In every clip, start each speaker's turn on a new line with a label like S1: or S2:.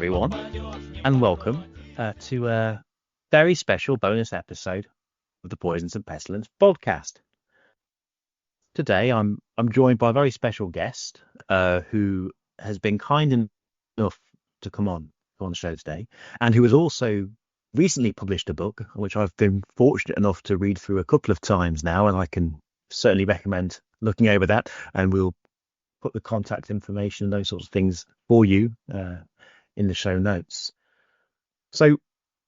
S1: everyone, and welcome to a very special bonus episode of the Poisons and Pestilence podcast. Today, I'm joined by a very special guest who has been kind enough to come on the show today, and who has also recently published a book, which I've been fortunate enough to read through a couple of times now, and I can certainly recommend looking over that, and we'll put the contact information and those sorts of things for you in the show notes. So,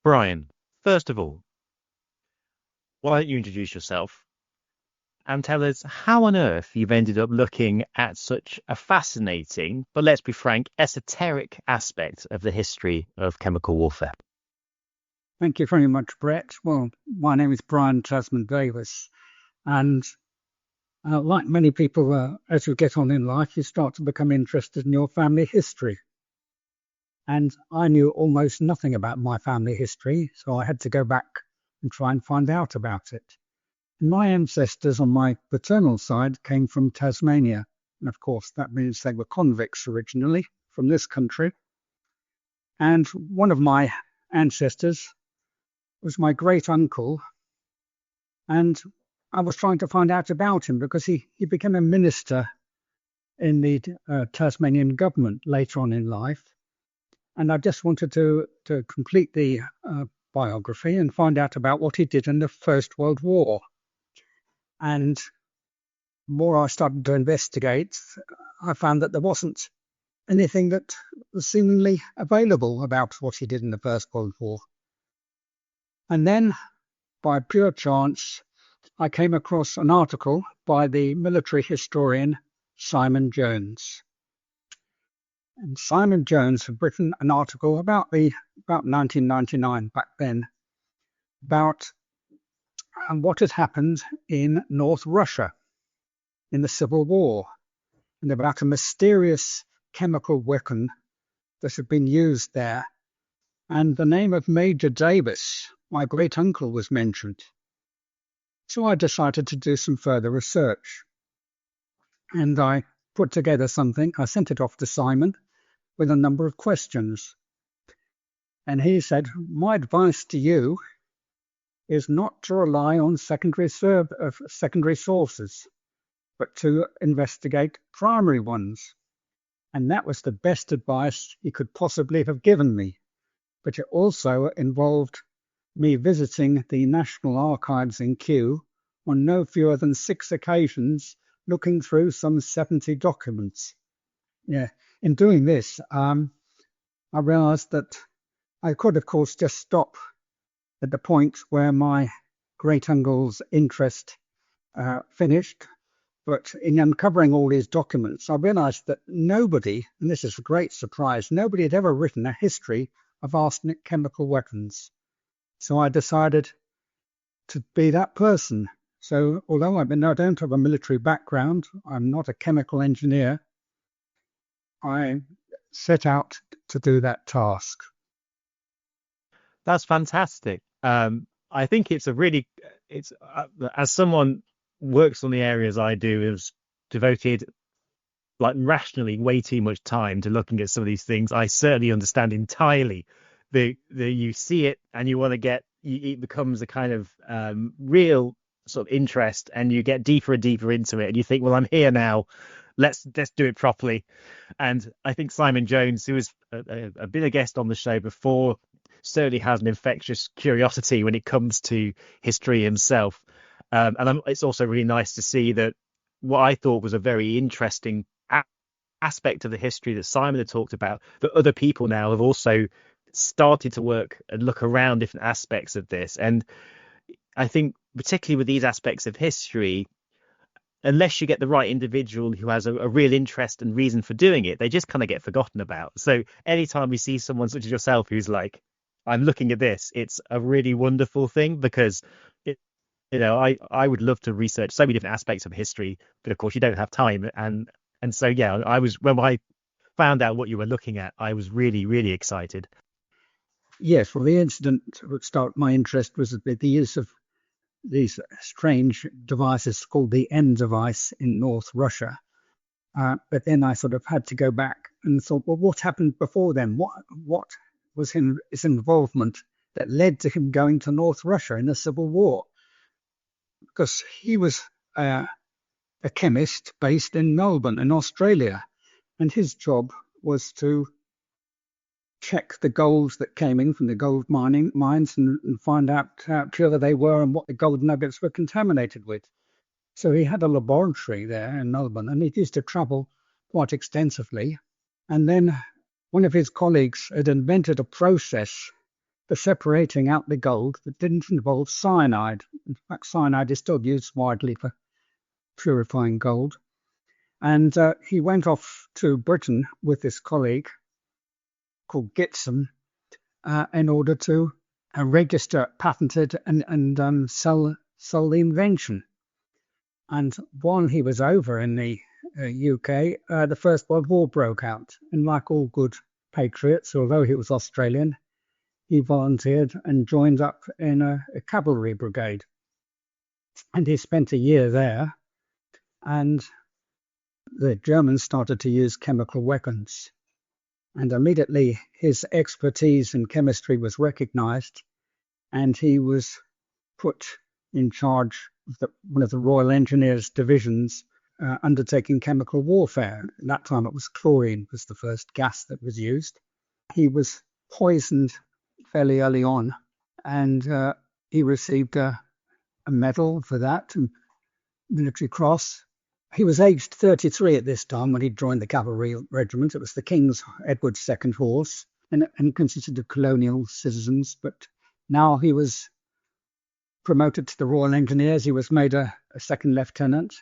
S1: Brian, first of all, why don't you introduce yourself and tell us how on earth you've ended up looking at such a fascinating, but let's be frank, esoteric aspect of the history of chemical warfare?
S2: Thank you very much, Brett. Well, my name is Brian Tasman-Davies, and like many people, as you get on in life, you start to become interested in your family history. And I knew almost nothing about my family history, so I had to go back and try and find out about it. And my ancestors on my paternal side came from Tasmania. And of course, that means they were convicts originally from this country. And one of my ancestors was my great uncle. And I was trying to find out about him because he became a minister in the Tasmanian government later on in life. And I just wanted to complete the biography and find out about what he did in the First World War. And the more I started to investigate, I found that there wasn't anything that was seemingly available about what he did in the First World War. And then, by pure chance, I came across an article by the military historian Simon Jones. And Simon Jones had written an article about 1999 back then, about what had happened in North Russia in the Civil War, and about a mysterious chemical weapon that had been used there. And the name of Major Davis, my great uncle, was mentioned. So I decided to do some further research. And I put together something. I sent it off to Simon with a number of questions. And he said, my advice to you is not to rely on secondary sources, but to investigate primary ones. And that was the best advice he could possibly have given me. But it also involved me visiting the National Archives in Kew on no fewer than 6 occasions, looking through some 70 documents. In doing this, I realized that I could, of course, just stop at the point where my great-uncle's interest finished. But in uncovering all these documents, I realized that nobody, and this is a great surprise, nobody had ever written a history of arsenic chemical weapons. So I decided to be that person. So although I don't have a military background, I'm not a chemical engineer, I set out to do that task.
S1: That's fantastic. I think it's as someone works on the areas I do, has devoted like rationally way too much time to looking at some of these things. I certainly understand entirely the you see it and you want to get, it becomes a kind of real sort of interest, and you get deeper and deeper into it, and you think, well, I'm here now, let's do it properly. And I think Simon Jones, who has been a guest on the show before, certainly has an infectious curiosity when it comes to history himself. It's also really nice to see that what I thought was a very interesting aspect of the history that Simon had talked about, that other people now have also started to work and look around different aspects of this. And I think particularly with these aspects of history, unless you get the right individual who has a real interest and reason for doing it, they just kind of get forgotten about. So anytime we see someone such as yourself who's like, I'm looking at this, it's a really wonderful thing, because I would love to research so many different aspects of history, but of course you don't have time. And so, when I found out what you were looking at, I was really, really excited.
S2: Yes, well, the incident that started my interest was the use of these strange devices called the N device in North Russia. But then I sort of had to go back and thought, well, what happened before then? What was his involvement that led to him going to North Russia in the Civil War? Because he was a chemist based in Melbourne, in Australia, and his job was to check the golds that came in from the gold mines and find out how pure they were and what the gold nuggets were contaminated with. So he had a laboratory there in Melbourne, and he used to travel quite extensively. And then one of his colleagues had invented a process for separating out the gold that didn't involve cyanide. In fact, cyanide is still used widely for purifying gold. And he went off to Britain with this colleague called Gitson in order to register, patent it, and sell the invention. And while he was over in the UK, the First World War broke out. And like all good patriots, although he was Australian, he volunteered and joined up in a cavalry brigade. And he spent a year there. And the Germans started to use chemical weapons. And immediately his expertise in chemistry was recognized, and he was put in charge of one of the Royal Engineers divisions undertaking chemical warfare. At that time it was chlorine was the first gas that was used. He was poisoned fairly early on, and he received a medal for that, a military cross. He was aged 33 at this time when he joined the cavalry regiment. It was the King's Edward II Horse, and consisted of colonial citizens. But now he was promoted to the Royal Engineers. He was made a second lieutenant.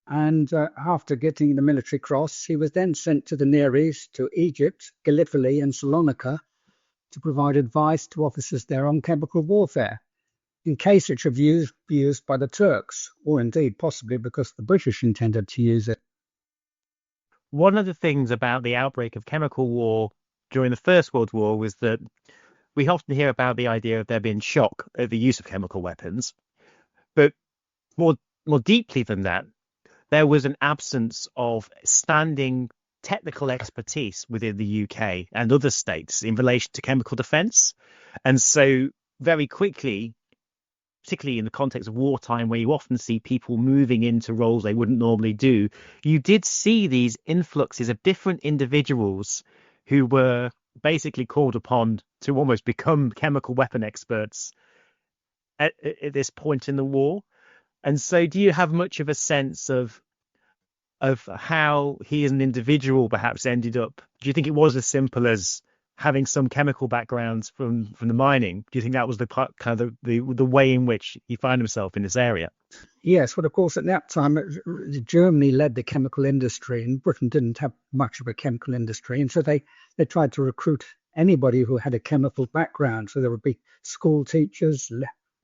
S2: And after getting the military cross, he was then sent to the Near East, to Egypt, Gallipoli, and Salonika, to provide advice to officers there on chemical warfare, in case it should be used by the Turks, or indeed possibly because the British intended to use it.
S1: One of the things about the outbreak of chemical war during the First World War was that we often hear about the idea of there being shock at the use of chemical weapons, but more deeply than that, there was an absence of standing technical expertise within the UK and other states in relation to chemical defence. And so very quickly, particularly in the context of wartime, where you often see people moving into roles they wouldn't normally do, you did see these influxes of different individuals who were basically called upon to almost become chemical weapon experts at this point in the war. And so do you have much of a sense of how he as an individual perhaps ended up? Do you think it was as simple as having some chemical backgrounds from the mining? Do you think that was the part, kind of the way in which he found himself in this area?
S2: Yes, well, of course, at that time, Germany led the chemical industry, and Britain didn't have much of a chemical industry. And so they tried to recruit anybody who had a chemical background. So there would be school teachers,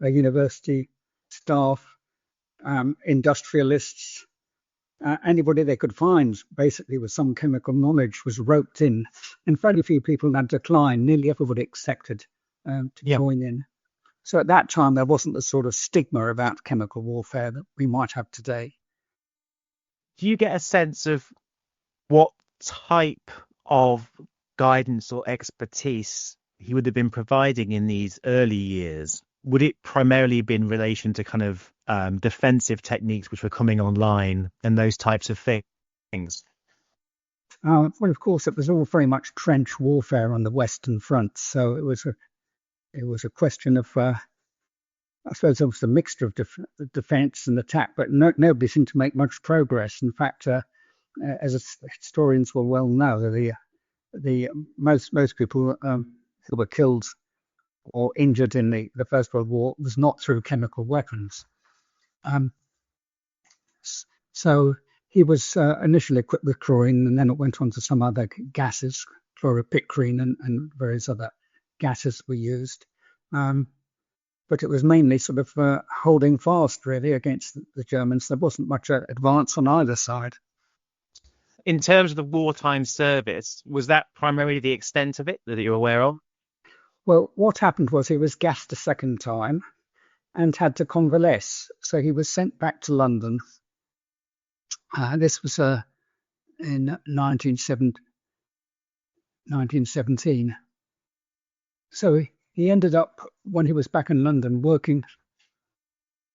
S2: university staff, industrialists, anybody they could find, basically, with some chemical knowledge was roped in. And very few people had declined. Nearly everybody accepted to join in. So at that time, there wasn't the sort of stigma about chemical warfare that we might have today.
S1: Do you get a sense of what type of guidance or expertise he would have been providing in these early years? Would it primarily be in relation to kind of defensive techniques which were coming online and those types of things?
S2: Well, of course, it was all very much trench warfare on the Western Front. So it was a question of, I suppose, it was a mixture of defence and attack, but nobody seemed to make much progress. In fact, as historians will well know, the most people who were killed or injured in the First World War was not through chemical weapons. So he was initially equipped with chlorine, and then it went on to some other gases, chloropicrin and various other gases were used. But it was mainly sort of holding fast, really, against the Germans. There wasn't much advance on either side.
S1: In terms of the wartime service, was that primarily the extent of it that you're aware of?
S2: Well, what happened was he was gassed a second time and had to convalesce. So he was sent back to London. This was in 1917. So he ended up, when he was back in London, working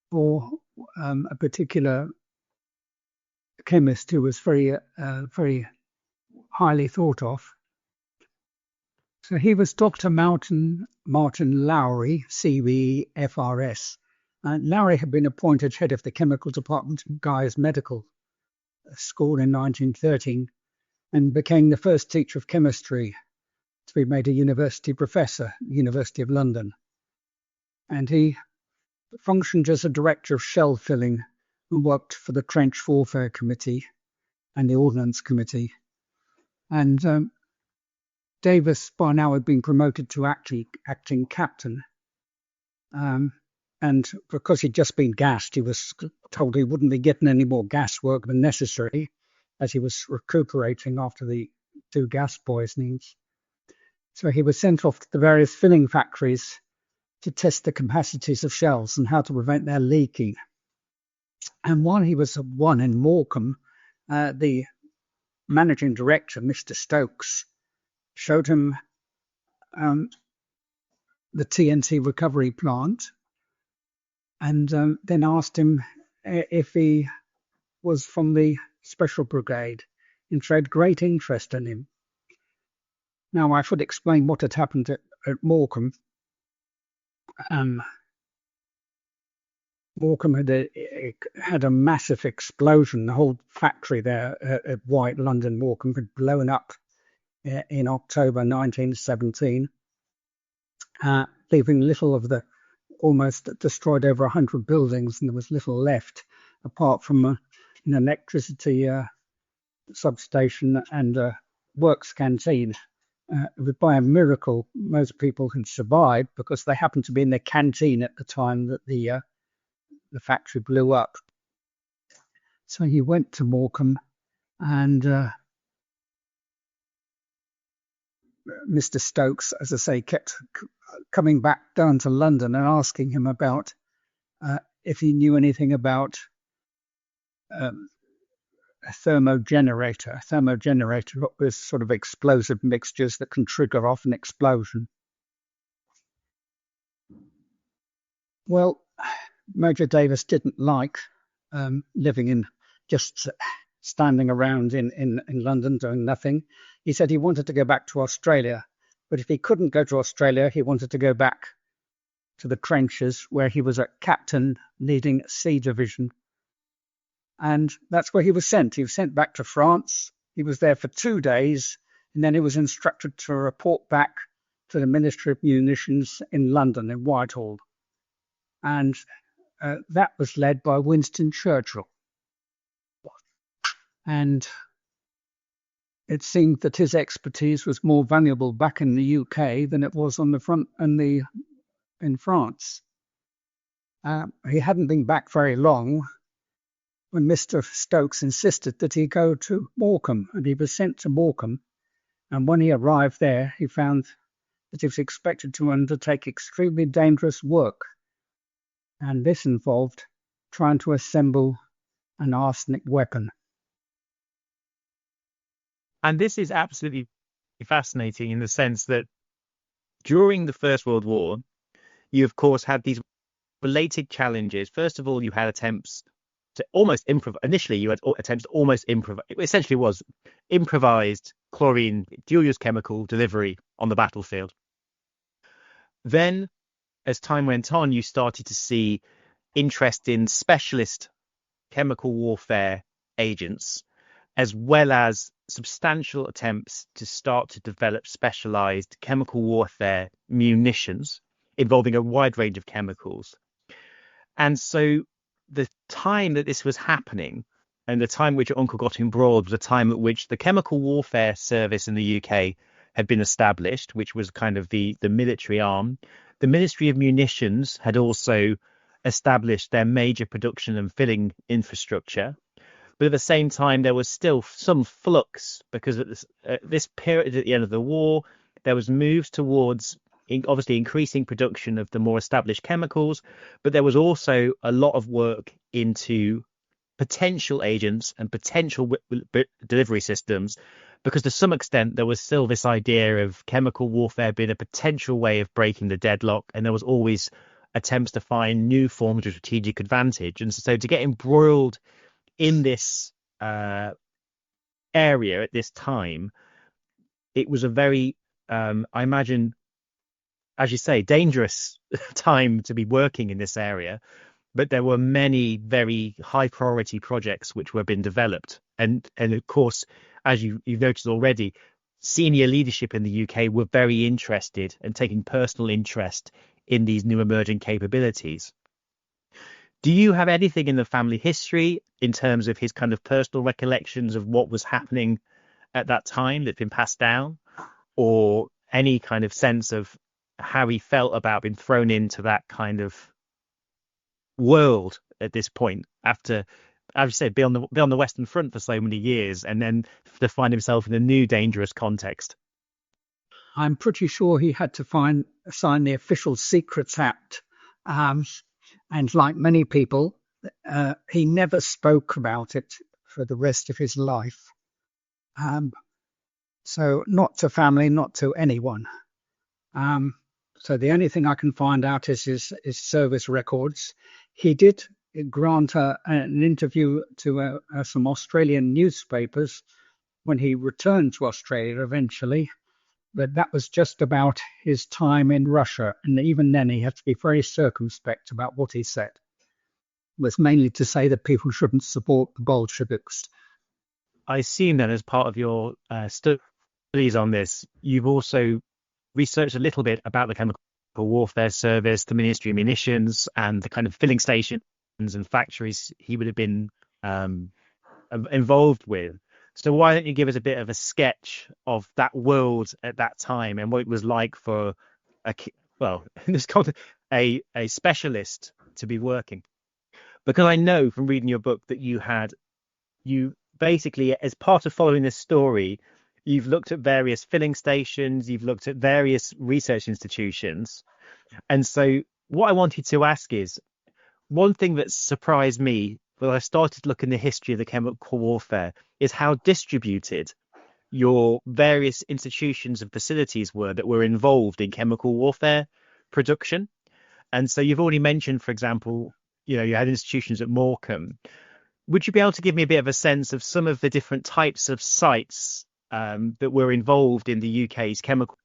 S2: for a particular chemist who was very highly thought of. So he was Dr. Martin Lowry, CBFRS. Lowry had been appointed head of the chemical department at Guy's Medical School in 1913 and became the first teacher of chemistry to be made a university professor at the University of London. And he functioned as a director of shell filling and worked for the Trench Warfare Committee and the Ordnance Committee. And Davis by now had been promoted to acting captain. And because he'd just been gassed, he was told he wouldn't be getting any more gas work than necessary, as he was recuperating after the 2 gas poisonings. So he was sent off to the various filling factories to test the capacities of shells and how to prevent their leaking. And while he was at one in Morecambe, the managing director, Mr. Stokes, showed him the TNT recovery plant and then asked him if he was from the Special Brigade and showed great interest in him. Now, I should explain what had happened at Morecambe. Morecambe had a massive explosion. The whole factory there at White, London, Morecambe, had blown up in October 1917, leaving little of the almost destroyed over 100 buildings, and there was little left apart from an electricity substation and a works canteen. By a miracle, most people had survived because they happened to be in the canteen at the time that the factory blew up. So he went to Morecambe, and Mr. Stokes, as I say, kept coming back down to London and asking him about if he knew anything about a thermogenerator. A thermogenerator was sort of explosive mixtures that can trigger off an explosion. Well, Major Davis didn't like living in just standing around in London doing nothing. He said he wanted to go back to Australia, but if he couldn't go to Australia, he wanted to go back to the trenches where he was a captain leading C Division. And that's where he was sent. He was sent back to France. He was there for 2 days, and then he was instructed to report back to the Ministry of Munitions in London, in Whitehall. And that was led by Winston Churchill. And it seemed that his expertise was more valuable back in the UK than it was on the front in France. He hadn't been back very long when Mr. Stokes insisted that he go to Morecambe, and he was sent to Morecambe. And when he arrived there, he found that he was expected to undertake extremely dangerous work. And this involved trying to assemble an arsenic weapon.
S1: And this is absolutely fascinating in the sense that during the First World War, you, of course, had these related challenges. First of all, you had attempts to almost improvise. Initially, you had attempts to almost improvise. It essentially was improvised chlorine, dual-use chemical delivery on the battlefield. Then, as time went on, you started to see interest in specialist chemical warfare agents, as well as substantial attempts to start to develop specialized chemical warfare munitions involving a wide range of chemicals. And so the time that this was happening and the time which your uncle got embroiled was a time at which the Chemical Warfare Service in the UK had been established, which was kind of the military arm. The Ministry of Munitions had also established their major production and filling infrastructure. But at the same time, there was still some flux because at this period at the end of the war, there was moves towards obviously increasing production of the more established chemicals, but there was also a lot of work into potential agents and potential delivery systems, because to some extent there was still this idea of chemical warfare being a potential way of breaking the deadlock, and there was always attempts to find new forms of strategic advantage. And so to get embroiled in this area at this time, it was a very, I imagine, as you say, dangerous time to be working in this area. But there were many very high priority projects which were being developed. And of course, as you've noticed already, senior leadership in the UK were very interested and taking personal interest in these new emerging capabilities. Do you have anything in the family history in terms of his kind of personal recollections of what was happening at that time that's been passed down, or any kind of sense of how he felt about being thrown into that kind of world at this point, after, as you said, be on the Western Front for so many years, and then to find himself in a new dangerous context?
S2: I'm pretty sure he had to sign the Official Secrets Act, and like many people, he never spoke about it for the rest of his life. So not to family, not to anyone. So the only thing I can find out is his service records. He did grant an interview to some Australian newspapers when he returned to Australia eventually, but that was just about his time in Russia, and even then he had to be very circumspect about what he said. It was mainly to say that people shouldn't support the Bolsheviks.
S1: I assume that as part of your studies on this, you've also researched a little bit about the Chemical Warfare Service, the Ministry of Munitions, and the kind of filling stations and factories he would have been involved with. So why don't you give us a bit of a sketch of that world at that time and what it was like for it's called a specialist to be working? Because I know from reading your book that you basically, as part of following this story, you've looked at various filling stations, you've looked at various research institutions. And so what I wanted to ask is, one thing that surprised me when I started looking at the history of the chemical warfare is how distributed your various institutions and facilities were that were involved in chemical warfare production. And so you've already mentioned, for example, you had institutions at Morecambe. Would you be able to give me a bit of a sense of some of the different types of sites that were involved in the UK's chemical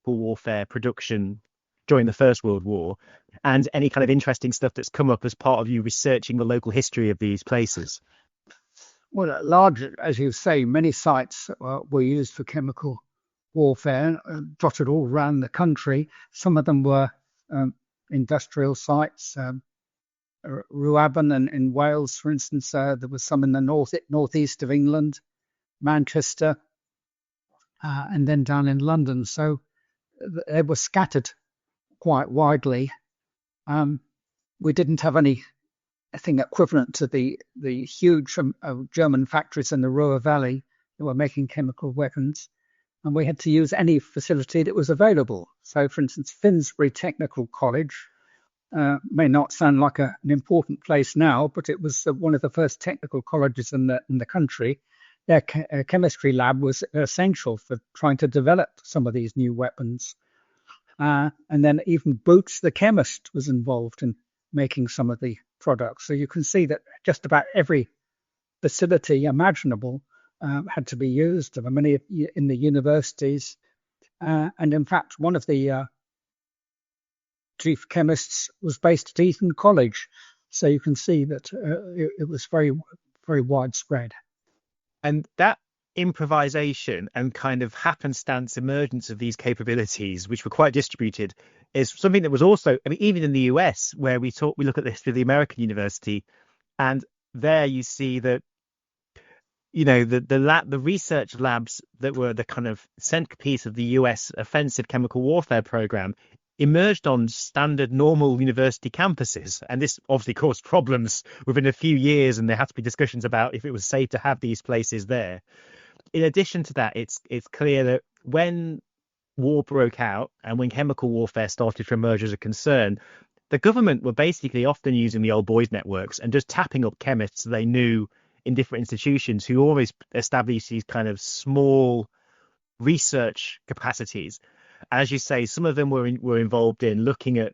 S1: warfare production during the First World War, and any kind of interesting stuff that's come up as part of you researching the local history of these places?
S2: Well, at large, as you say, many sites were used for chemical warfare, dotted all around the country. Some of them were industrial sites. Rhuaben in Wales, for instance, there was some in the northeast of England, Manchester, and then down in London. So they were scattered quite widely. We didn't have anything equivalent to the huge German factories in the Ruhr Valley that were making chemical weapons, and we had to use any facility that was available. So, for instance, Finsbury Technical College may not sound like an important place now, but it was one of the first technical colleges in the country. Their chemistry lab was essential for trying to develop some of these new weapons. And then even Boots the chemist was involved in making some of the products. So you can see that just about every facility imaginable had to be used. There were many in the universities. And in fact, one of the chief chemists was based at Eton College. So you can see that it was very, very widespread.
S1: And that improvisation and kind of happenstance emergence of these capabilities, which were quite distributed, is something that was also, I mean, even in the US, where we look at this with the American university, and there you see that, the research labs that were the kind of centerpiece of the US offensive chemical warfare program emerged on standard normal university campuses, and this obviously caused problems within a few years, and there had to be discussions about if it was safe to have these places there. In addition to that, it's clear that when war broke out and when chemical warfare started to emerge as a concern, the government were basically often using the old boys networks and just tapping up chemists they knew in different institutions who always established these kind of small research capacities. As you say, some of them were involved in looking at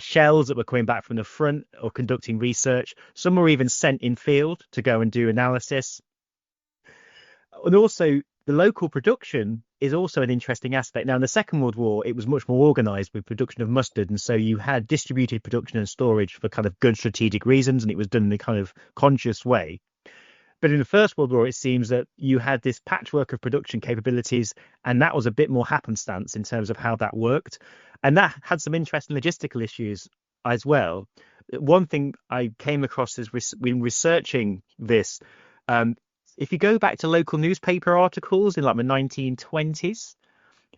S1: shells that were coming back from the front or conducting research. Some were even sent in field to go and do analysis. And also, the local production is also an interesting aspect. Now, in the Second World War, it was much more organized with production of mustard. And so you had distributed production and storage for kind of good strategic reasons, and it was done in a kind of conscious way. But in the First World War, it seems that you had this patchwork of production capabilities, and that was a bit more happenstance in terms of how that worked. And that had some interesting logistical issues as well. One thing I came across is when researching this, if you go back to local newspaper articles in like the 1920s,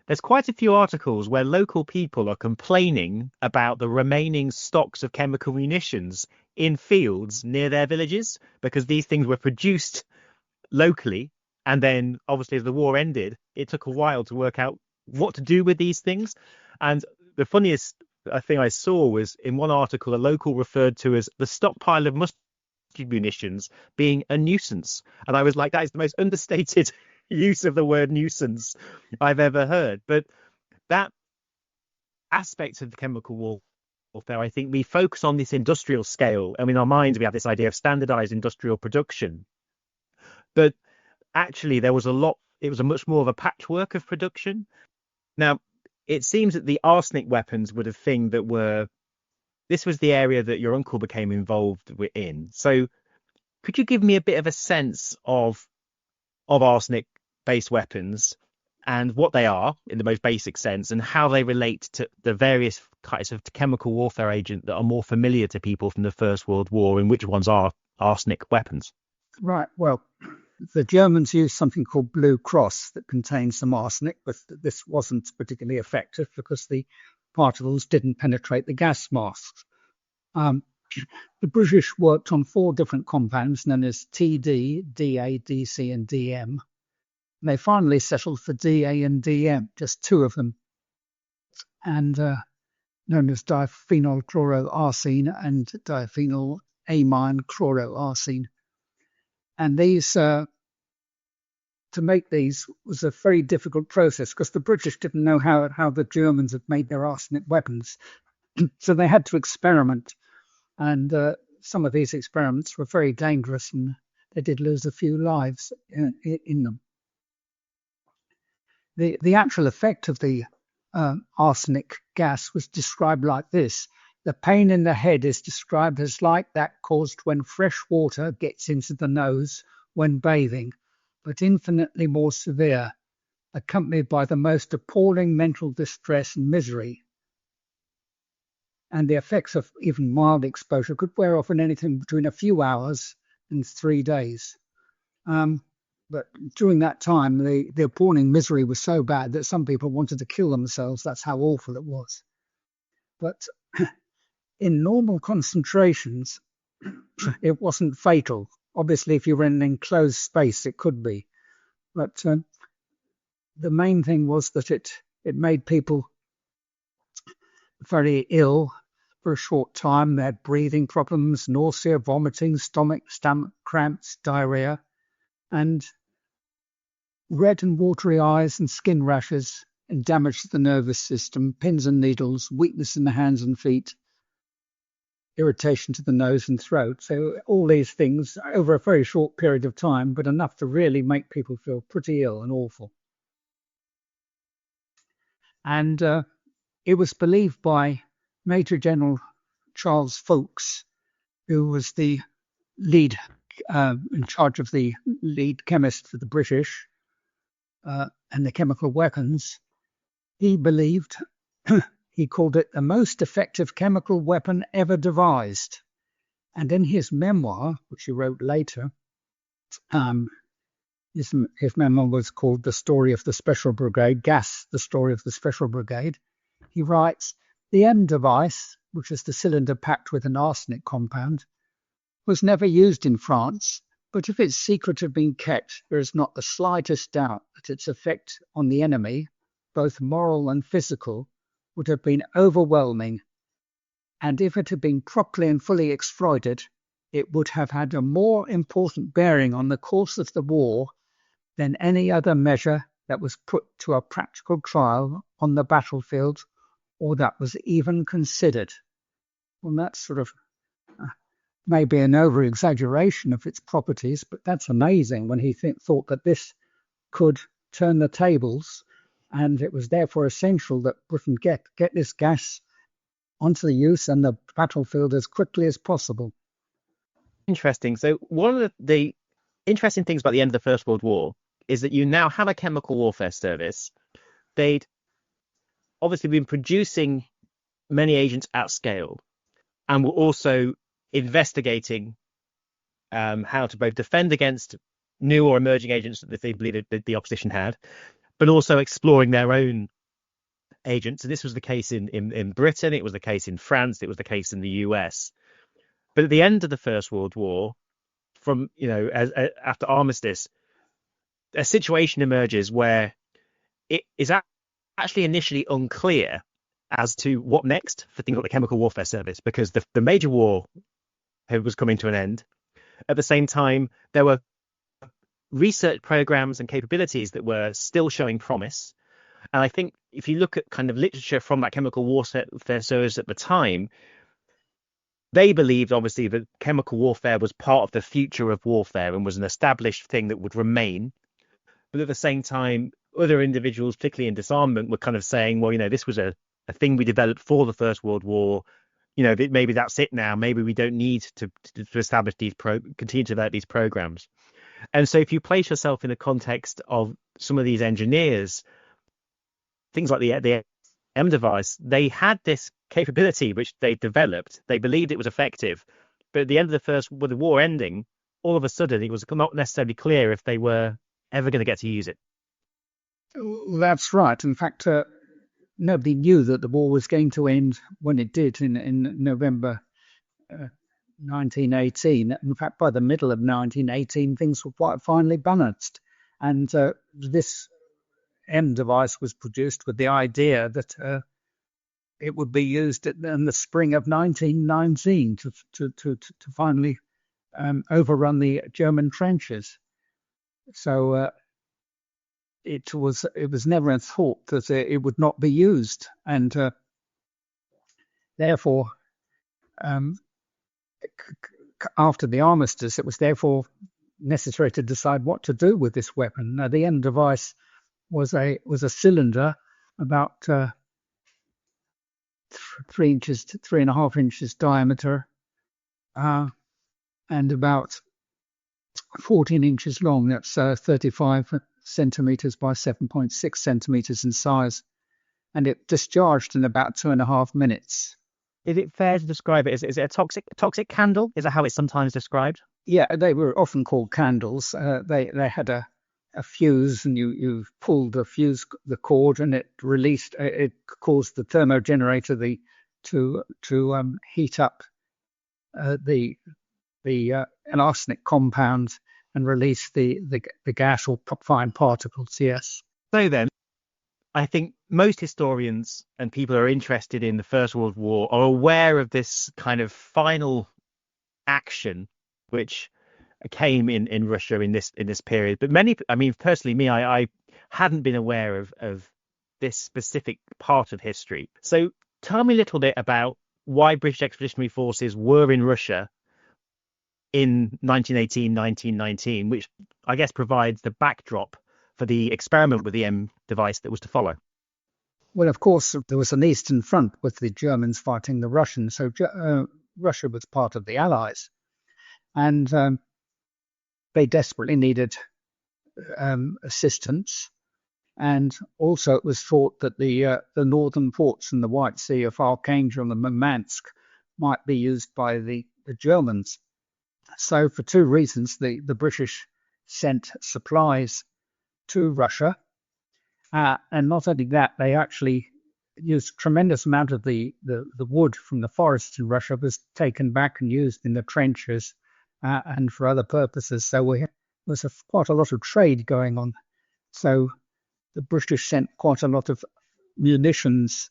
S1: there's quite a few articles where local people are complaining about the remaining stocks of chemical munitions in fields near their villages, because these things were produced locally. And then obviously as the war ended, it took a while to work out what to do with these things. And the funniest thing I saw was in one article, a local referred to as the stockpile of mustard munitions being a nuisance. And I was like, that is the most understated use of the word nuisance I've ever heard. But that aspect of the chemical warfare, I think we focus on this industrial scale. And in our minds, we have this idea of standardized industrial production. But actually, it was a much more of a patchwork of production. Now, it seems that the arsenic weapons were the thing this was the area that your uncle became involved in. So could you give me a bit of a sense of arsenic-based weapons and what they are in the most basic sense, and how they relate to the various kinds of chemical warfare agents that are more familiar to people from the First World War, and which ones are arsenic weapons?
S2: Right. Well, the Germans used something called Blue Cross that contained some arsenic, but this wasn't particularly effective because the particles didn't penetrate the gas masks. The British worked on 4 different compounds known as TD, DA, DC, and DM. And they finally settled for DA and DM, just 2 of them, and known as diphenylchloroarsine and diphenylamine chloroarsine. And these, to make these was a very difficult process because the British didn't know how the Germans had made their arsenic weapons. So they had to experiment. And some of these experiments were very dangerous, and they did lose a few lives in them. The actual effect of the arsenic gas was described like this. The pain in the head is described as like that caused when fresh water gets into the nose when bathing, but infinitely more severe, accompanied by the most appalling mental distress and misery. And the effects of even mild exposure could wear off in anything between a few hours and 3 days. But during that time, the appalling misery was so bad that some people wanted to kill themselves. That's how awful it was. But in normal concentrations, it wasn't fatal. Obviously, if you were in an enclosed space, it could be. But the main thing was that it made people very ill for a short time. They had breathing problems, nausea, vomiting, stomach cramps, diarrhea, and red and watery eyes and skin rashes, and damage to the nervous system, pins and needles, weakness in the hands and feet, irritation to the nose and throat. So all these things over a very short period of time, but enough to really make people feel pretty ill and awful. And it was believed by Major General Charles Foulkes, who was the lead in charge of the lead chemist for the British and the chemical weapons. He believed, he called it the most effective chemical weapon ever devised. And in his memoir, which he wrote later, his memoir was called The Story of the Special Brigade, The Story of the Special Brigade. He writes, the M device, which is the cylinder packed with an arsenic compound, was never used in France, but if its secret had been kept, there is not the slightest doubt that its effect on the enemy, both moral and physical, would have been overwhelming and if it had been properly and fully exploited, it would have had a more important bearing on the course of the war than any other measure that was put to a practical trial on the battlefield or that was even considered. Well, that's sort of maybe an over-exaggeration of its properties, but that's amazing when he thought that this could turn the tables, and it was therefore essential that Britain get this gas onto the use and the battlefield as quickly as possible.
S1: Interesting. So one of the interesting things about the end of the First World War is that you now have a chemical warfare service. They'd obviously been producing many agents at scale and were also investigating how to both defend against new or emerging agents that they believed that the opposition had, but also exploring their own agents. And this was the case in Britain, it was the case in France, it was the case in the US. But at the end of the First World War, from after armistice, a situation emerges where it is actually initially unclear as to what next for things like the Chemical Warfare Service, because the major war was coming to an end. At the same time, there were research programs and capabilities that were still showing promise. And I think if you look at kind of literature from that Chemical Warfare Service at the time, they believed obviously that chemical warfare was part of the future of warfare and was an established thing that would remain. But at the same time, other individuals, particularly in disarmament, were kind of saying, well, this was a thing we developed for the First World War. Maybe that's it now. Maybe we don't need to establish continue to develop these programs. And so if you place yourself in the context of some of these engineers, things like the M device, they had this capability which they developed. They believed it was effective. But at the end of with the war ending, all of a sudden it was not necessarily clear if they were ever going to get to use it.
S2: That's right. In fact, nobody knew that the war was going to end when it did in November 1918. In fact, by the middle of 1918, things were quite finely balanced. And this M device was produced with the idea that it would be used in the spring of 1919 to finally overrun the German trenches. So it was never thought that it would not be used, and therefore, after the armistice, it was therefore necessary to decide what to do with this weapon. Now, the M device was a cylinder about 3 to 3.5 inches diameter, and about 14 inches long. That's 35 centimeters by 7.6 centimeters in size, and it discharged in about 2.5 minutes.
S1: Is it fair to describe it? Is it a toxic candle? Is that how it's sometimes described?
S2: Yeah, they were often called candles. They had a fuse, and you pulled the cord, and it released. It caused the thermogenerator to heat up the arsenic compound and release the gas or fine particles. Yes.
S1: So then, I think most historians and people who are interested in the First World War are aware of this kind of final action, which came in Russia in this period. But personally, I hadn't been aware of this specific part of history. So tell me a little bit about why British Expeditionary Forces were in Russia in 1918, 1919, which I guess provides the backdrop for the experiment with the M device that was to follow.
S2: Well, of course, there was an Eastern Front with the Germans fighting the Russians, so Russia was part of the Allies, and they desperately needed assistance. And also it was thought that the northern ports in the White Sea of Archangel and Murmansk might be used by the Germans. So for two reasons, the British sent supplies to Russia. And not only that, they actually used a tremendous amount of the wood from the forests in Russia was taken back and used in the trenches and for other purposes. So there was quite a lot of trade going on. So the British sent quite a lot of munitions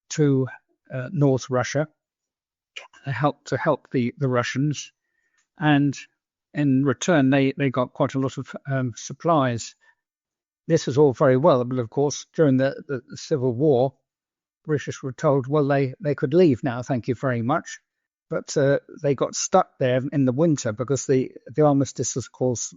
S2: to North Russia. help the Russians, and in return they got quite a lot of supplies. This was all very well, but of course during the Civil War, British were told, well, they could leave now, thank you very much. But they got stuck there in the winter because the armistice, of course,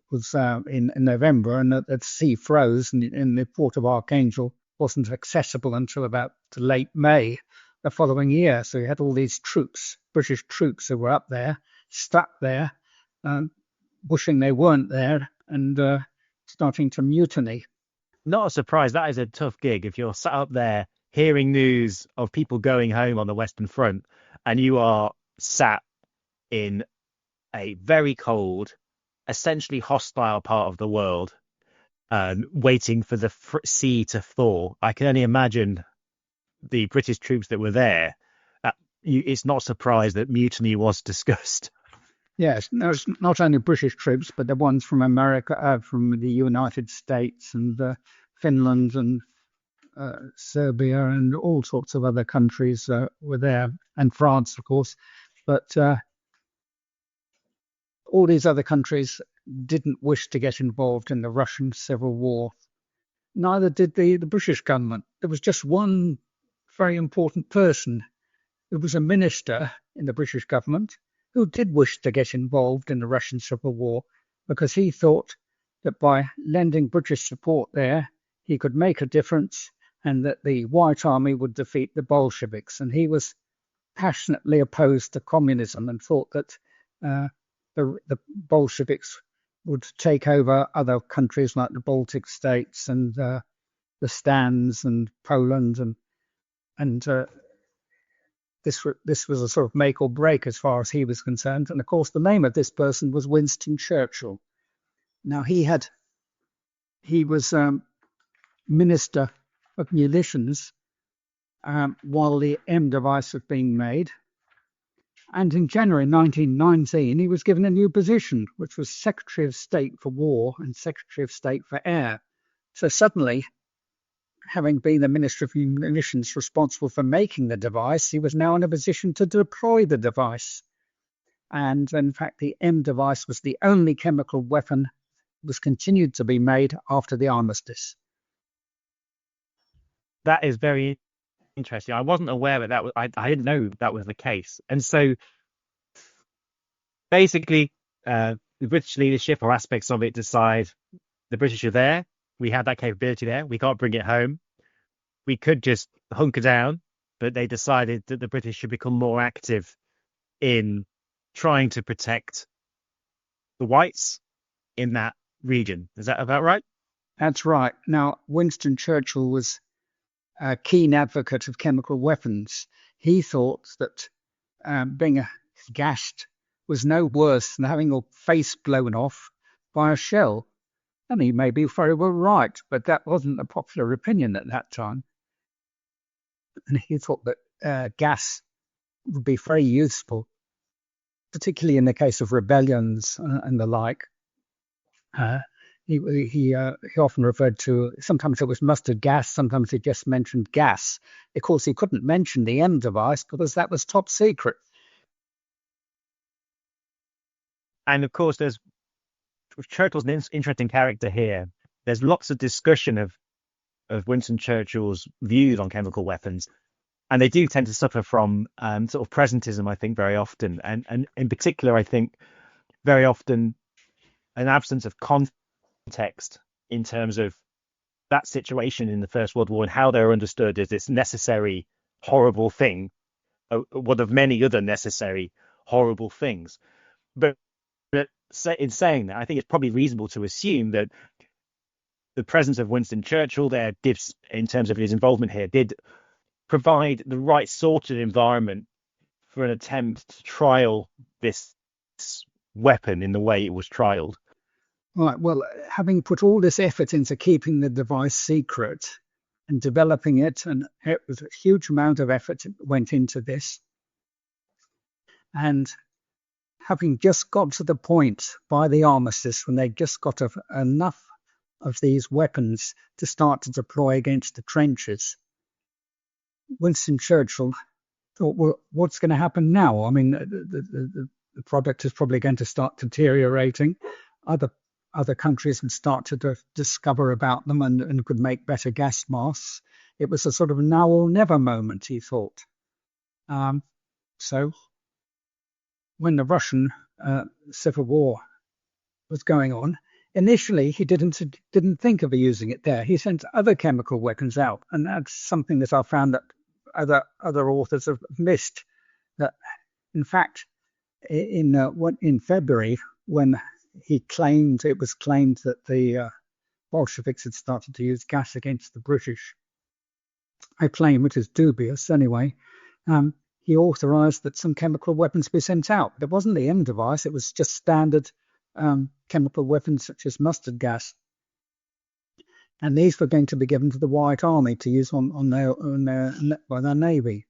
S2: was in November, and the sea froze, and the port of Archangel wasn't accessible until about late May the following year. So you had all these troops, British troops, who were up there, stuck there, wishing they weren't there, and starting to mutiny.
S1: Not a surprise. That is a tough gig if you're sat up there hearing news of people going home on the Western Front, and you are sat in a very cold, essentially hostile part of the world, waiting for the sea to thaw. I can only imagine the British troops that were there. It's not a surprise that mutiny was discussed.
S2: Yes, no, it's not only British troops, but the ones from America, from the United States and Finland and Serbia and all sorts of other countries were there, and France, of course. But all these other countries didn't wish to get involved in the Russian Civil War. Neither did the British government. There was just one very important person who was a minister in the British government who did wish to get involved in the Russian Civil War because he thought that by lending British support there, he could make a difference and that the White Army would defeat the Bolsheviks. And he was passionately opposed to communism and thought that the Bolsheviks would take over other countries like the Baltic states and the Stans and Poland, and this was a sort of make or break as far as he was concerned. And of course, the name of this person was Winston Churchill. Now he was Minister of Munitions while the M device was being made. And in January 1919, he was given a new position, which was Secretary of State for War and Secretary of State for Air. So suddenly, having been the Minister of Munitions responsible for making the device, he was now in a position to deploy the device. And in fact, the M device was the only chemical weapon that was continued to be made after the armistice.
S1: That is very interesting. I wasn't aware that was. I didn't know that was the case. And so, basically, the British leadership or aspects of it decide the British are there. We have that capability there. We can't bring it home. We could just hunker down, but they decided that the British should become more active in trying to protect the whites in that region. Is that about right?
S2: That's right. Now, Winston Churchill was a keen advocate of chemical weapons. He thought that being gassed was no worse than having your face blown off by a shell. And he may be very well right, but that wasn't a popular opinion at that time. And he thought that gas would be very useful, particularly in the case of rebellions and the like. He often referred to, sometimes it was mustard gas, sometimes he just mentioned gas. Of course, he couldn't mention the M device because that was top secret.
S1: And of course, Churchill's an interesting character here. There's lots of discussion of Winston Churchill's views on chemical weapons, and they do tend to suffer from sort of presentism, I think, very often. And in particular, I think very often an absence of context in terms of that situation in the First World War and how they're understood as this necessary, horrible thing, one of many other necessary, horrible things. But in saying that, I think it's probably reasonable to assume that the presence of Winston Churchill there did, in terms of his involvement here, did provide the right sort of environment for an attempt to trial this weapon in the way it was trialed.
S2: Right. Well, having put all this effort into keeping the device secret and developing it, and it was a huge amount of effort went into this, and having just got to the point by the armistice when they just got enough of these weapons to start to deploy against the trenches, Winston Churchill thought, well, what's going to happen now? I mean, the product is probably going to start deteriorating. Other countries would start to discover about them and could make better gas masks. It was a sort of now or never moment, he thought. So when the Russian Civil War was going on, initially he didn't think of using it there. He sent other chemical weapons out, and that's something that I found that other authors have missed. That, in fact, in February, when it was claimed that the Bolsheviks had started to use gas against the British, a claim which is dubious anyway. He authorized that some chemical weapons be sent out. It wasn't the M device, it was just standard chemical weapons such as mustard gas. And these were going to be given to the White Army to use on their navy.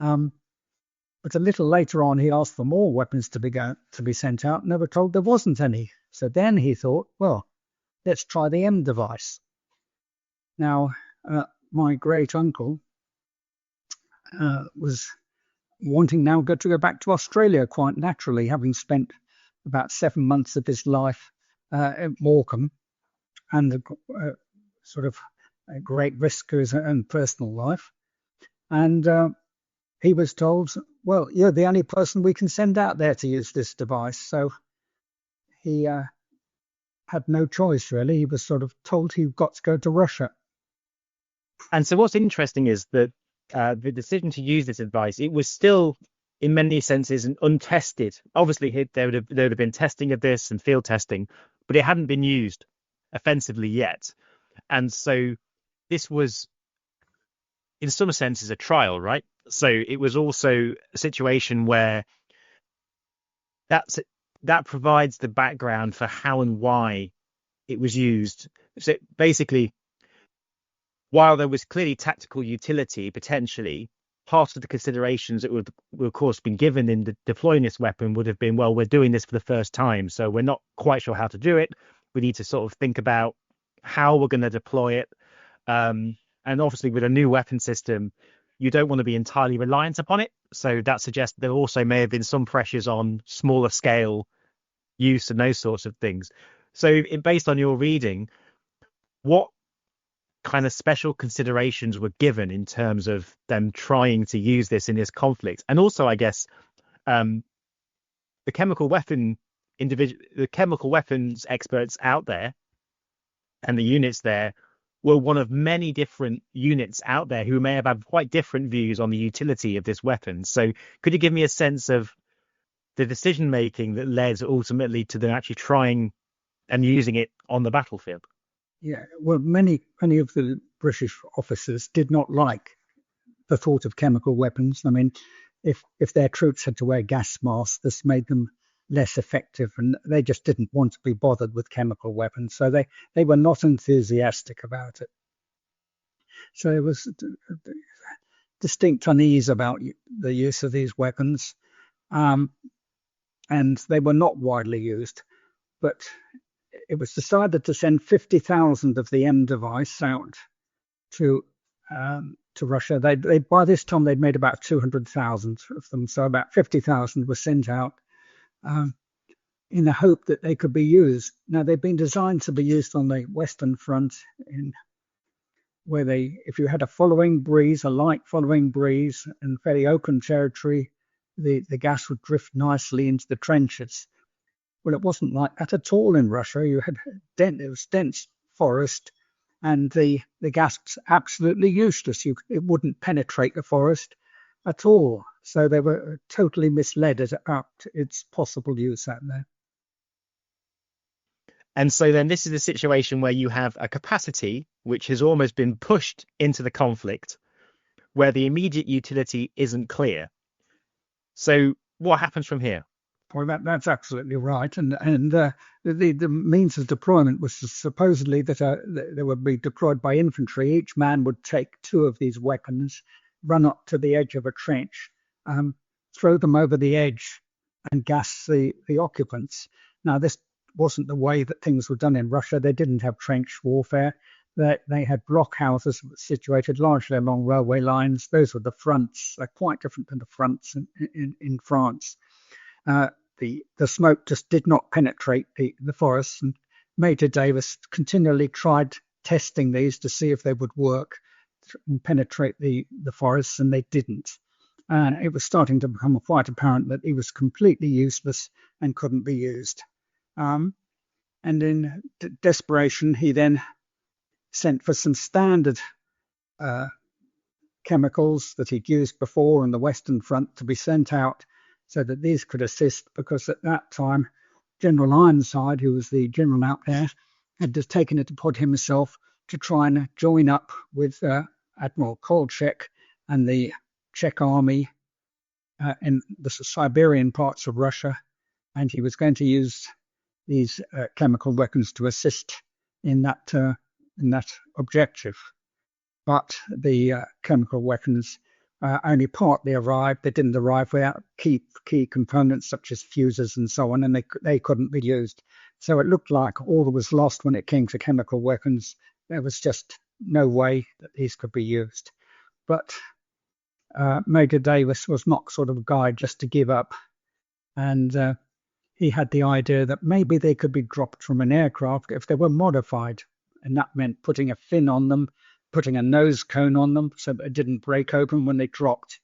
S2: But a little later on, he asked for more weapons to be sent out, and they were told there wasn't any. So then he thought, well, let's try the M device. Now, my great uncle was wanting now to go back to Australia quite naturally, having spent about 7 months of his life at Morecambe, and the sort of a great risk to his own personal life. And he was told, well, you're the only person we can send out there to use this device. So he had no choice, really. He was sort of told he got to go to Russia.
S1: And so what's interesting is that the decision to use this device, it was still, in many senses, an untested. Obviously, there would have been testing of this and field testing, but it hadn't been used offensively yet. And so this was, in some senses, a trial, right? So it was also a situation where that provides the background for how and why it was used. So basically, while there was clearly tactical utility, potentially, part of the considerations that would of course, been given in deploying this weapon would have been, well, we're doing this for the first time, so we're not quite sure how to do it. We need to sort of think about how we're going to deploy it. And obviously, with a new weapon system, you don't want to be entirely reliant upon it. So that suggests there also may have been some pressures on smaller scale use and those sorts of things. So based on your reading, what kind of special considerations were given in terms of them trying to use this in this conflict? And also, I guess, the chemical weapons experts out there and the units there were one of many different units out there who may have had quite different views on the utility of this weapon. So could you give me a sense of the decision making that led ultimately to them actually trying and using it on the battlefield?
S2: Yeah, well, many of the British officers did not like the thought of chemical weapons. I mean, if their troops had to wear gas masks, this made them less effective, and they just didn't want to be bothered with chemical weapons. So they were not enthusiastic about it. So there was distinct unease about the use of these weapons, and they were not widely used. But it was decided to send 50,000 of the M device out to Russia. They by this time they'd made about 200,000 of them, so about 50,000 were sent out in the hope that they could be used. Now they've been designed to be used on the Western Front, where if you had a light following breeze, and fairly open territory, the gas would drift nicely into the trenches. Well, it wasn't like that at all in Russia. You had dense forest, and the gas was absolutely useless. It wouldn't penetrate the forest at all. So they were totally misled about its possible use out there.
S1: And so then this is a situation where you have a capacity which has almost been pushed into the conflict, where the immediate utility isn't clear. So what happens from here?
S2: Well, that's absolutely right. And the means of deployment was supposedly that they would be deployed by infantry. Each man would take 2 of these weapons, run up to the edge of a trench, throw them over the edge, and gas the occupants. Now, this wasn't the way that things were done in Russia. They didn't have trench warfare. They had blockhouses situated largely along railway lines. Those were the fronts. They're quite different than the fronts in France. The smoke just did not penetrate the forests, and Major Davis continually tried testing these to see if they would work and penetrate the forests, and they didn't. And it was starting to become quite apparent that he was completely useless and couldn't be used. And in desperation, he then sent for some standard chemicals that he'd used before on the Western Front to be sent out so that these could assist, because at that time, General Ironside, who was the general out there, had just taken it upon himself to try and join up with Admiral Kolchak and the Czech army in the Siberian parts of Russia, and he was going to use these chemical weapons to assist in that objective. But the chemical weapons only partly arrived. They didn't arrive without key components such as fuses and so on, and they couldn't be used. So it looked like all was lost when it came to chemical weapons. There was just no way that these could be used. But Major Davis was not sort of a guy just to give up, and he had the idea that maybe they could be dropped from an aircraft if they were modified, and that meant putting a fin on them, putting a nose cone on them so that it didn't break open when they dropped.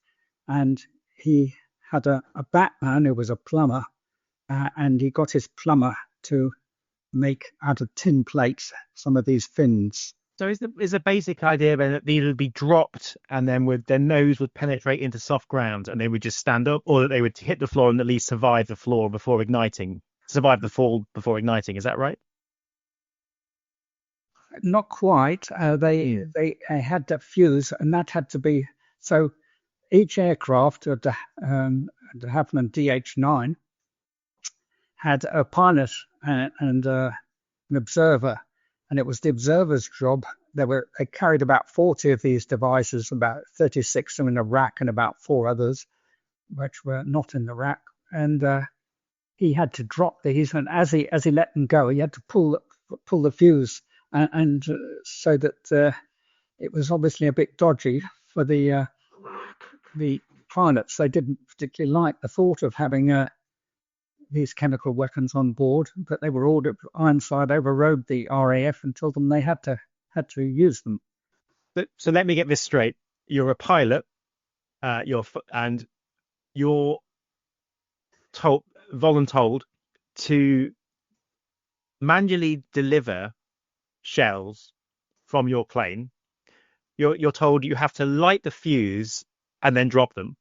S2: And he had a batman who was a plumber, and he got his plumber to make out of tin plates some of these fins.
S1: So is the basic idea then that these would be dropped and then their nose would penetrate into soft ground and they would just stand up, or that they would hit the floor and at least survive the fall before igniting? Is that right?
S2: Not quite. They had to fuse, and that had to be so. Each aircraft, the Havilland DH-9, had a pilot and an observer, and it was the observer's job. They carried about 40 of these devices, about 36 in a rack, and about 4 others which were not in the rack. And he had to drop these, and as he let them go, he had to pull the fuse. And so that it was obviously a bit dodgy for the pilots. They didn't particularly like the thought of having these chemical weapons on board, but they were ordered. Ironside overrode the RAF and told them they had to use them.
S1: So let me get this straight: you're a pilot, and you're voluntold to manually deliver shells from your plane. You're told you have to light the fuse and then drop them.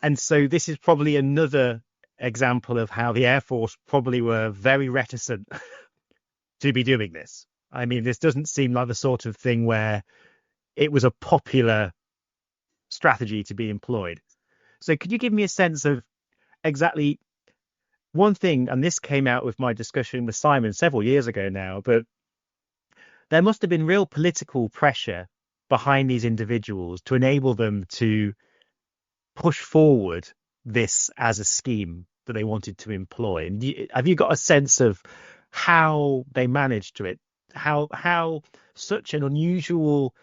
S1: And so this is probably another example of how the Air Force probably were very reticent to be doing this. I mean, this doesn't seem like the sort of thing where it was a popular strategy to be employed. So could you give me a sense of exactly one thing, and this came out with my discussion with Simon several years ago now, but there must have been real political pressure behind these individuals to enable them to push forward this as a scheme that they wanted to employ. And have you got a sense of how they managed to it? How such an unusual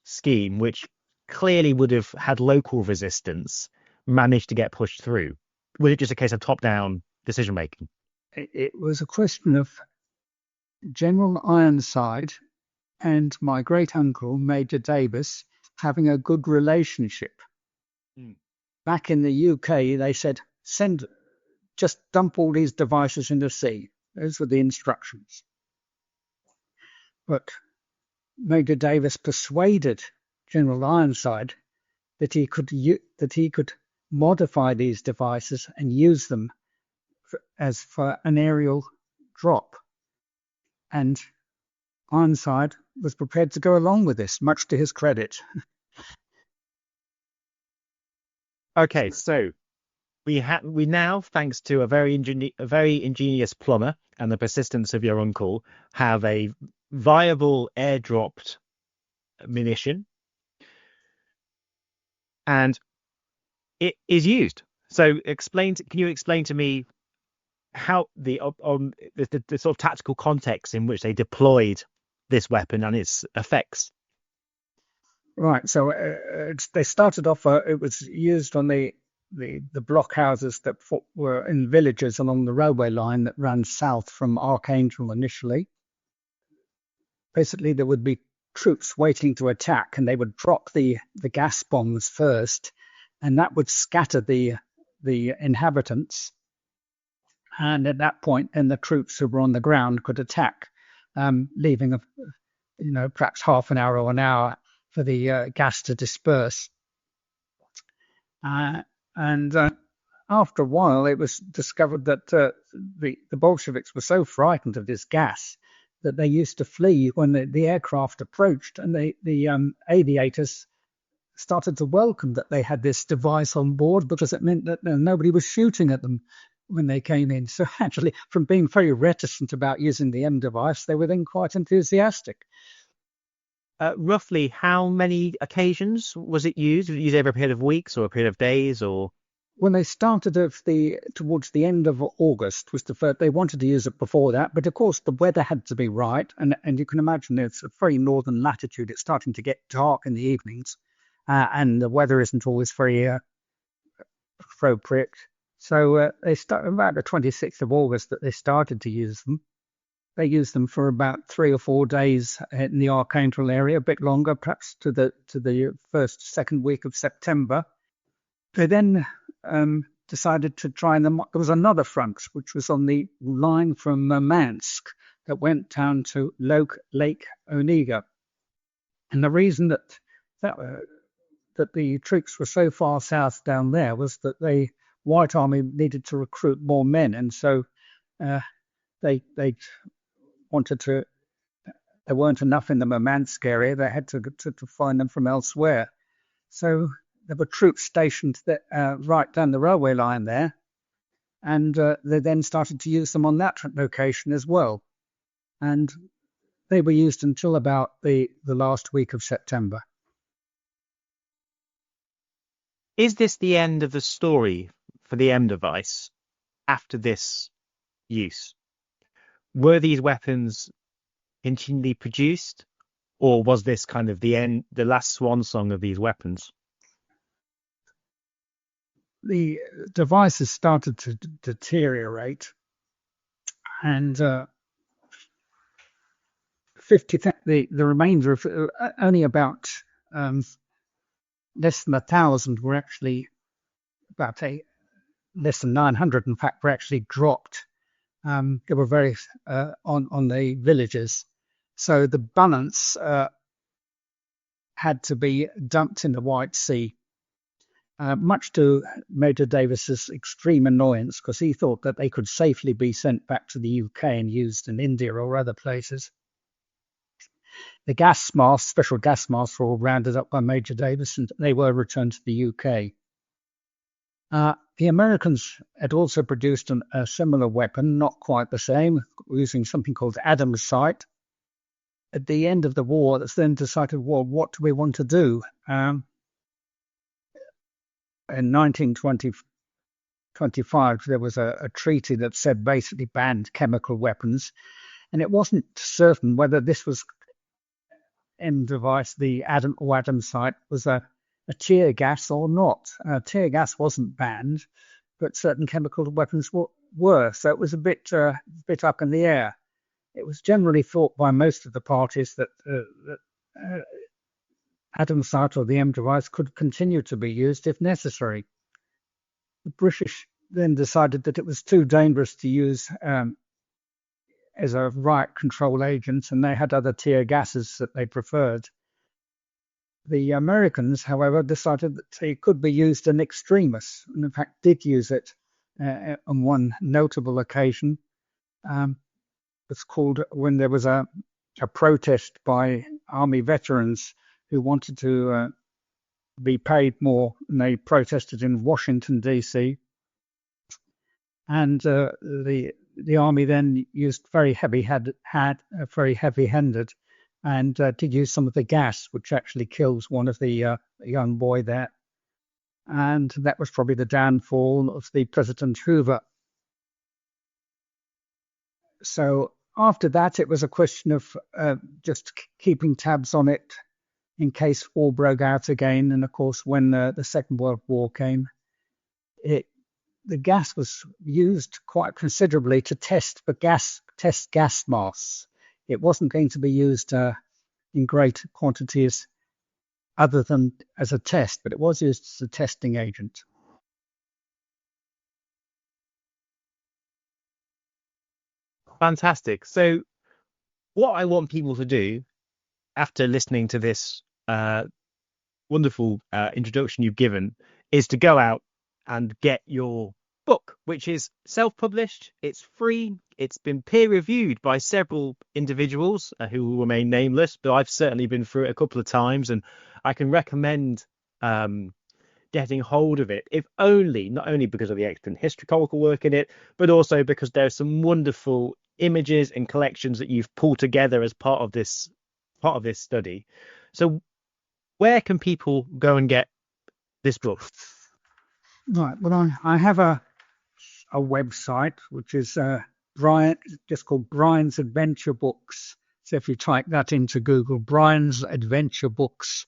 S1: scheme, which clearly would have had local resistance, managed to get pushed through? Was it just a case of top-down decision making?
S2: It was a question of General Ironside and my great uncle Major Davis having a good relationship. Back in the UK, they said, just dump all these devices in the sea. Those were the instructions. But Major Davis persuaded General Ironside that he could modify these devices and use them for an aerial drop. And Ironside was prepared to go along with this, much to his credit.
S1: Okay, so we now, thanks to a very ingenious plumber and the persistence of your uncle, have a viable airdropped munition, and it is used. So can you explain to me how the sort of tactical context in which they deployed this weapon and its effects?
S2: Right. So they started off. It was used on the blockhouses that were in villages along the railway line that ran south from Archangel initially. Basically, there would be troops waiting to attack, and they would drop the gas bombs first, and that would scatter the inhabitants. And at that point, then the troops who were on the ground could attack, leaving perhaps half an hour or an hour for the gas to disperse. And after a while, it was discovered that the Bolsheviks were so frightened of this gas that they used to flee when the aircraft approached, and the aviators started to welcome that they had this device on board, because it meant that nobody was shooting at them when they came in. So actually, from being very reticent about using the M device, they were then quite enthusiastic.
S1: Roughly how many occasions was it used? Was it used over a period of weeks or a period of days, or?
S2: When they started towards the end of August was the first. They wanted to use it before that, but of course the weather had to be right, and you can imagine it's a very northern latitude. It's starting to get dark in the evenings, and the weather isn't always very appropriate. So they started about the 26th of August that they started to use them. They used them for about 3 or 4 days in the Archangel area, a bit longer, perhaps to the second week of September. They then decided to try them. There was another front, which was on the line from Murmansk that went down to Lake Onega. And the reason that the troops were so far south down there was that the White Army needed to recruit more men, and so they wanted to. There weren't enough in the Murmansk area. They had to find them from elsewhere. So there were troops stationed right down the railway line there, and they then started to use them on that location as well. And they were used until about the last week of September.
S1: Is this the end of the story for the M device after this use? Were these weapons continually produced, or was this kind of the end, the last swan song of these weapons?
S2: The devices started to deteriorate, and the remainder of only about less than 1,000 were actually less than 900, in fact, were actually dropped. They were very on the villages, so the balance had to be dumped in the White Sea. Much to Major Davis's extreme annoyance, because he thought that they could safely be sent back to the UK and used in India or other places. The gas masks, special gas masks, were all rounded up by Major Davis, and they were returned to the UK. The Americans had also produced a similar weapon, not quite the same, using something called Adamsite. At the end of the war, that's then decided, well, what do we want to do? In 1925, there was a treaty that said basically banned chemical weapons, and it wasn't certain whether this was M device, the Adamsite, was a tear gas or not. Tear gas wasn't banned, but certain chemical weapons were. So it was a bit up in the air. It was generally thought by most of the parties that Adamsite or the M device could continue to be used if necessary. The British then decided that it was too dangerous to use as a riot control agent, and they had other tear gases that they preferred. The Americans, however, decided that it could be used in extremis, and in fact did use it on one notable occasion. It's called when there was a protest by Army veterans who wanted to be paid more, and they protested in Washington, D.C. And the Army then used very heavy-handed and did use some of the gas, which actually kills one of the young boy there. And that was probably the downfall of the President Hoover. So after that, it was a question of just keeping tabs on it in case war broke out again. And of course, when the Second World War came, the gas was used quite considerably to test gas masks. It wasn't going to be used in great quantities other than as a test, but it was used as a testing agent.
S1: Fantastic. So what I want people to do after listening to this wonderful introduction you've given is to go out and get your book, which is self-published. It's free. It's been peer-reviewed by several individuals who will remain nameless, but I've certainly been through it a couple of times, and I can recommend getting hold of it, if only, not only because of the excellent historical work in it, but also because there's some wonderful images and collections that you've pulled together as part of this study. So where can people go and get this book?
S2: Right. Well, I have a website which is just called Brian's Adventure Books. So if you type that into Google, Brian's Adventure Books,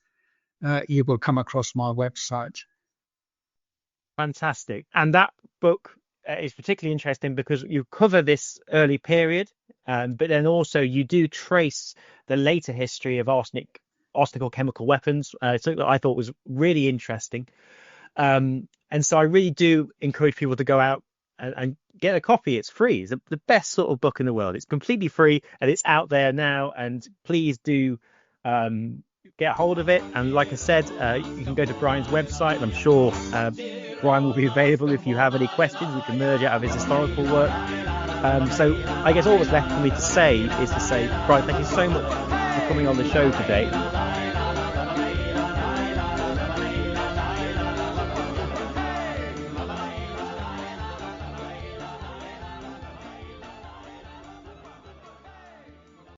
S2: you will come across my website.
S1: Fantastic. And that book is particularly interesting because you cover this early period, but then also you do trace the later history of arsenic or chemical weapons. Something that I thought was really interesting. And so I really do encourage people to go out and get a copy. It's free. It's the best sort of book in the world. It's completely free and it's out there now. And please do get hold of it. And like I said, you can go to Brian's website, and I'm sure Brian will be available if you have any questions. We can merge out of his historical work. So I guess all that's left for me to say is to say, Brian, thank you so much for coming on the show today.